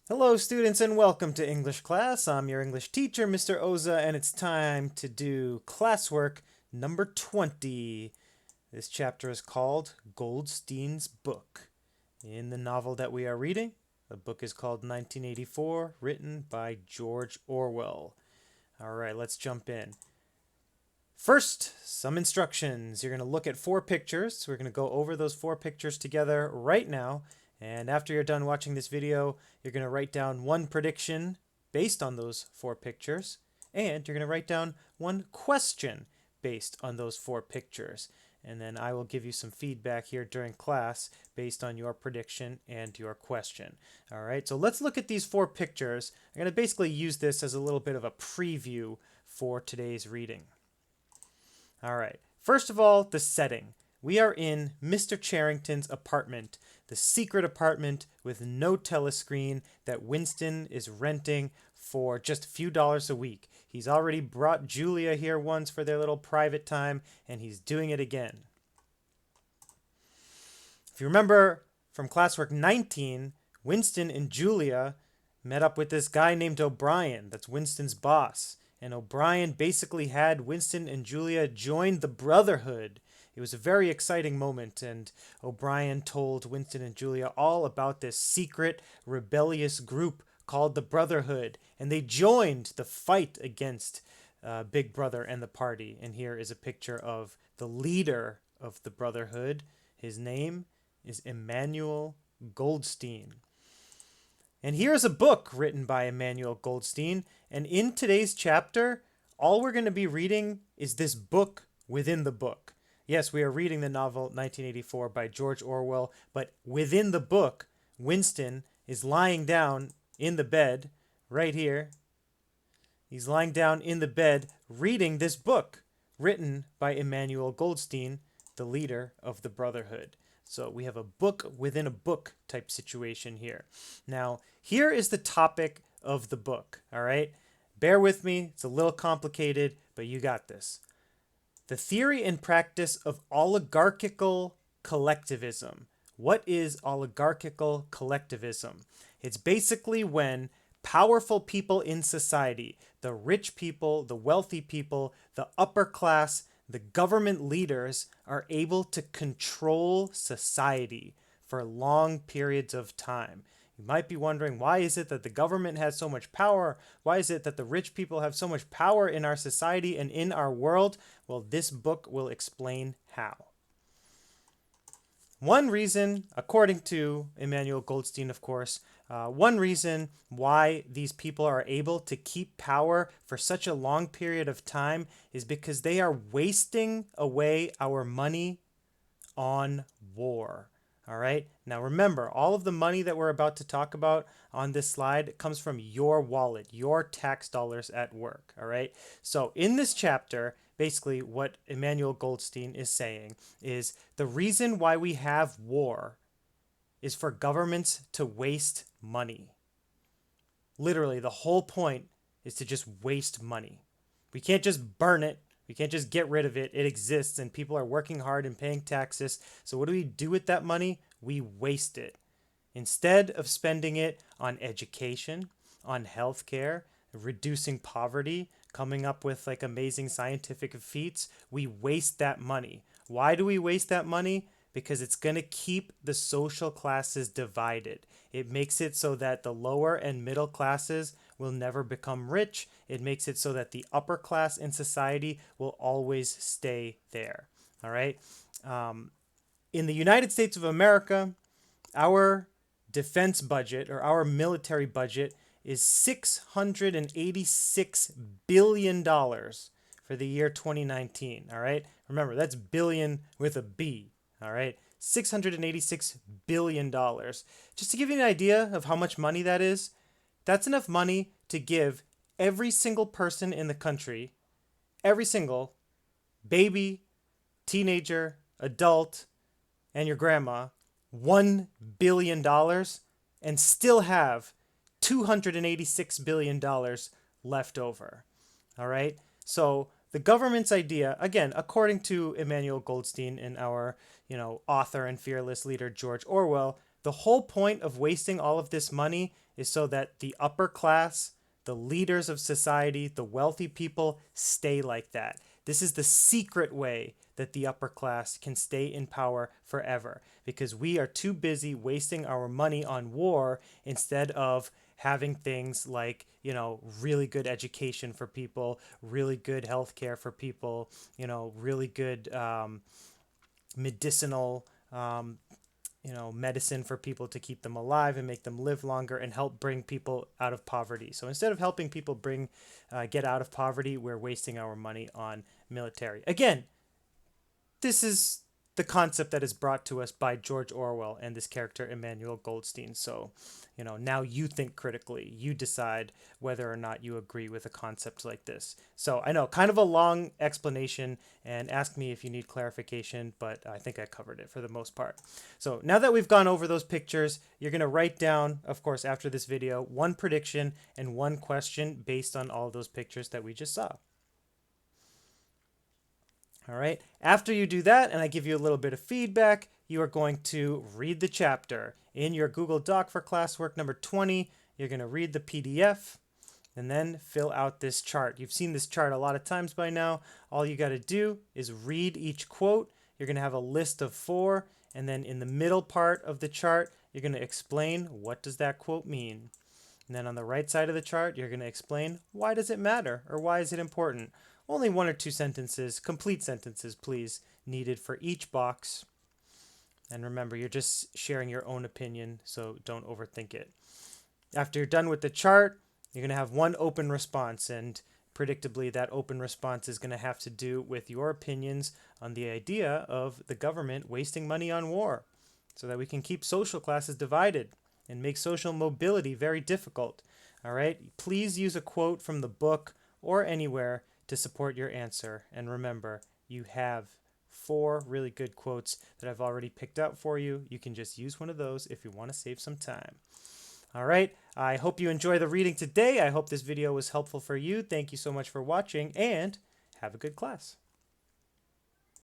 Hello, students, and welcome to English class. I'm your English teacher, Mr. Oza, and it's time to do classwork number 20. This chapter is called Goldstein's Book. In the novel that we are reading, the book is called 1984, written by George Orwell. All right, let's jump in. First, some instructions. You're going to look at 4 pictures. We're going to go over those 4 pictures together right now. And after you're done watching this video, you're going to write down one prediction based on those 4 pictures. And you're going to write down one question based on those 4 pictures. And then I will give you some feedback here during class based on your prediction and your question. All right, so let's look at these 4 pictures. I'm going to basically use this as a little bit of a preview for today's reading. All right, first of all, the setting. We are in Mr. Charrington's apartment, the secret apartment with no telescreen that Winston is renting for just a few dollars a week. He's already brought Julia here once for their little private time, and he's doing it again. If you remember from Classwork 19, Winston and Julia met up with this guy named O'Brien. That's Winston's boss. And O'Brien basically had Winston and Julia join the Brotherhood. It was a very exciting moment, and O'Brien told Winston and Julia all about this secret, rebellious group called the Brotherhood, and they joined the fight against Big Brother and the party. And here is a picture of the leader of the Brotherhood. His name is Emmanuel Goldstein. And here's a book written by Emmanuel Goldstein. And in today's chapter, all we're going to be reading is this book within the book. Yes, we are reading the novel 1984 by George Orwell, but within the book, Winston is lying down in the bed right here. He's lying down in the bed reading this book written by Emmanuel Goldstein, the leader of the Brotherhood. So we have a book within a book type situation here. Now, here is the topic of the book, all right? Bear with me, it's a little complicated, but you got this. The theory and practice of oligarchical collectivism. What is oligarchical collectivism? It's basically when powerful people in society, the rich people, the wealthy people, the upper class, the government leaders are able to control society for long periods of time. You might be wondering, why is it that the government has so much power? Why is it that the rich people have so much power in our society and in our world? Well, this book will explain how. One reason, according to Emmanuel Goldstein, of course, one reason why these people are able to keep power for such a long period of time is because they are wasting away our money on war. All right. Now remember, all of the money that we're about to talk about on this slide comes from your wallet, your tax dollars at work. All right. So in this chapter, basically what Emmanuel Goldstein is saying is the reason why we have war is for governments to waste money. Literally, the whole point is to just waste money. We can't just burn it. We can't just get rid of it. It exists and people are working hard and paying taxes. So what do we do with that money? We waste it. Instead of spending it on education, on healthcare, reducing poverty, coming up with like amazing scientific feats, we waste that money. Why do we waste that money? Because it's going to keep the social classes divided. It makes it so that the lower and middle classes will never become rich. It makes it so that the upper class in society will always stay there. All right. In the United States of America, our defense budget or our military budget is $686 billion for the year 2019. All right. Remember, that's billion with a B. All right. $686 billion. Just to give you an idea of how much money that is, that's enough money to give every single person in the country, every single baby, teenager, adult, and your grandma, $1 billion and still have $286 billion left over. All right. So the government's idea, again, according to Emmanuel Goldstein and our, author and fearless leader George Orwell, The whole point of wasting all of this money is so that the upper class, the leaders of society, the wealthy people stay like that. This is the secret way that the upper class can stay in power forever, because we are too busy wasting our money on war instead of having things like, really good education for people, really good healthcare for people, really good medicinal medicine for people to keep them alive and make them live longer and help bring people out of poverty. So instead of helping people get out of poverty, we're wasting our money on military. Again, this is the concept that is brought to us by George Orwell and this character Emmanuel Goldstein. So, now you think critically. You decide whether or not you agree with a concept like this. So I know, kind of a long explanation, and ask me if you need clarification, but I think I covered it for the most part. So now that we've gone over those pictures, you're going to write down, of course, after this video, one prediction and one question based on all those pictures that we just saw. All right. After you do that, and I give you a little bit of feedback, you are going to read the chapter. In your Google Doc for classwork number 20, you're going to read the PDF and then fill out this chart. You've seen this chart a lot of times by now. All you got to do is read each quote. You're going to have a list of 4, and then in the middle part of the chart, you're going to explain what does that quote mean. And then on the right side of the chart, you're going to explain why does it matter or why is it important. Only 1 or 2 sentences, complete sentences, please, needed for each box. And remember, you're just sharing your own opinion, so don't overthink it. After you're done with the chart, you're going to have one open response, and predictably that open response is going to have to do with your opinions on the idea of the government wasting money on war so that we can keep social classes divided and make social mobility very difficult. All right? Please use a quote from the book or anywhere to support your answer. And remember, you have 4 really good quotes that I've already picked out for you. You can just use one of those if you want to save some time. All right, I hope you enjoy the reading today. I hope this video was helpful for you. Thank you so much for watching, and have a good class.